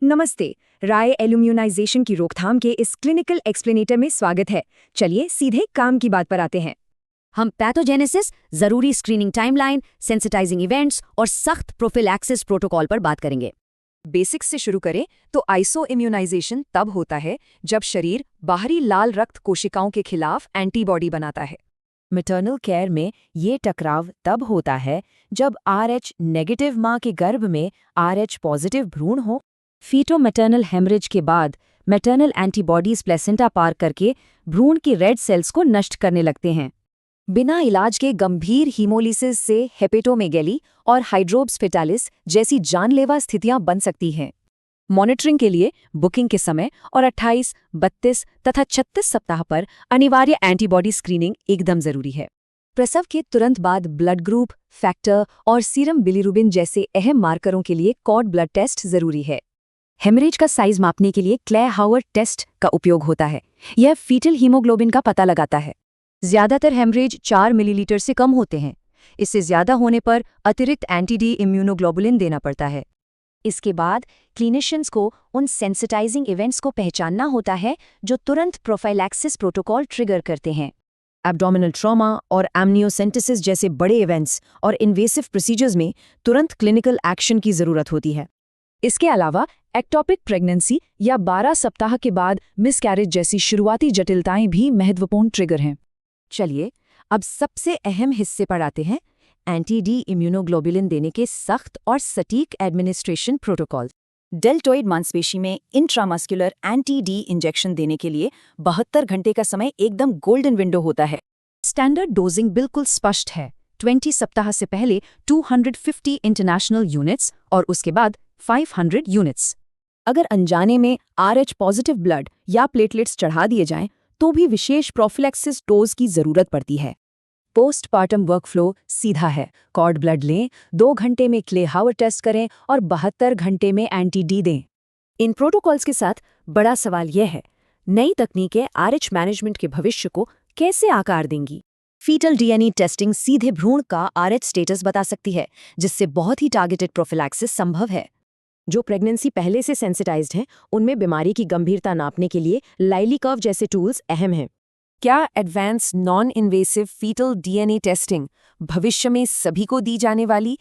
नमस्ते। राय एल्यूमिनाइजेशन की रोकथाम के इस क्लिनिकल एक्सप्लेनेटर में स्वागत है। चलिए सीधे काम की बात पर आते हैं। हम पैथोजेनेसिस, जरूरी स्क्रीनिंग टाइमलाइन, सेंसिटाइजिंग इवेंट्स और सख्त प्रोफिलैक्सिस प्रोटोकॉल पर बात करेंगे। बेसिक्स से शुरू करें तो आइसो इम्यूनाइजेशन तब होता है जब शरीर बाहरी लाल रक्त कोशिकाओं के खिलाफ एंटीबॉडी बनाता है। मैटरनल केयर में ये टकराव तब होता है जब RH नेगेटिव माँ के गर्भ में RH पॉजिटिव भ्रूण हो। फीटो मैटरनल हेमरेज के बाद मैटरनल एंटीबॉडीज प्लेसेंटा पार करके भ्रूण की रेड सेल्स को नष्ट करने लगते हैं। बिना इलाज के गंभीर हीमोलिसिस से हेपेटोमेगैली और हाइड्रोप्स फेटालिस जैसी जानलेवा स्थितियां बन सकती हैं। मॉनिटरिंग के लिए बुकिंग के समय और 28, 32 तथा 36 सप्ताह पर अनिवार्य एंटीबॉडी स्क्रीनिंग एकदम जरूरी है। प्रसव के तुरंत बाद ब्लड ग्रुप, फैक्टर और सीरम बिलीरुबिन जैसे अहम मार्करों के लिए कॉर्ड ब्लड टेस्ट जरूरी है। हेमरेज का साइज मापने के लिए क्लेयर हावर टेस्ट का उपयोग होता है। यह फीटल हीमोग्लोबिन का पता लगाता है। ज्यादातर हेमरेज 4 मिलीलीटर से कम होते हैं। इससे ज्यादा होने पर अतिरिक्त एंटी-डी इम्यूनोग्लोबुलिन देना पड़ता है। इसके बाद क्लिनिशियंस को उन सेंसिटाइजिंग इवेंट्स को पहचानना होता है जो तुरंत प्रोफाइलैक्सिस प्रोटोकॉल ट्रिगर करते हैं। एब्डोमिनल ट्रॉमा और एमनियोसेंटेसिस जैसे बड़े इवेंट्स और इन्वेसिव प्रोसीजर्स में तुरंत क्लिनिकल एक्शन की जरूरत होती है। इसके अलावा एक्टोपिक प्रेगनेंसी या 12 सप्ताह के बाद मिसकैरेज जैसी शुरुआती जटिलताएं भी महत्वपूर्ण ट्रिगर हैं। चलिए अब सबसे अहम हिस्से पर आते हैं, एंटी-डी इम्यूनोग्लोबुलिन देने के सख्त और सटीक एडमिनिस्ट्रेशन प्रोटोकॉल। डेल्टॉइड मांसपेशी में इंट्रामस्कुलर एंटी-डी इंजेक्शन देने के लिए 72 घंटे का समय एकदम गोल्डन विंडो होता है। स्टैंडर्ड डोजिंग बिल्कुल स्पष्ट है। 20 सप्ताह से पहले 250 इंटरनेशनल यूनिट्स और उसके बाद 500 यूनिट्स। अगर अनजाने में RH पॉजिटिव ब्लड या प्लेटलेट्स चढ़ा दिए जाएं, तो भी विशेष प्रोफिलैक्सिस डोज की जरूरत पड़ती है। पोस्टपार्टम वर्कफ्लो सीधा है। कॉर्ड ब्लड लें, 2 घंटे में क्ले हावर टेस्ट करें और 72 घंटे में एंटी-डी दें। इन प्रोटोकॉल्स के साथ बड़ा सवाल यह है, नई तकनीकें RH मैनेजमेंट के भविष्य को कैसे आकार देंगी? फीटल DNA टेस्टिंग सीधे भ्रूण का RH स्टेटस बता सकती है, जिससे बहुत ही टारगेटेड प्रोफिलैक्सिस संभव है। जो प्रेगनेंसी पहले से सेंसिटाइज्ड हैं, उनमें बीमारी की गंभीरता नापने के लिए लाइली कर्व जैसे टूल्स अहम हैं। क्या advance non invasive foetal DNA testing भविष्य में सभी को दी जाने वाली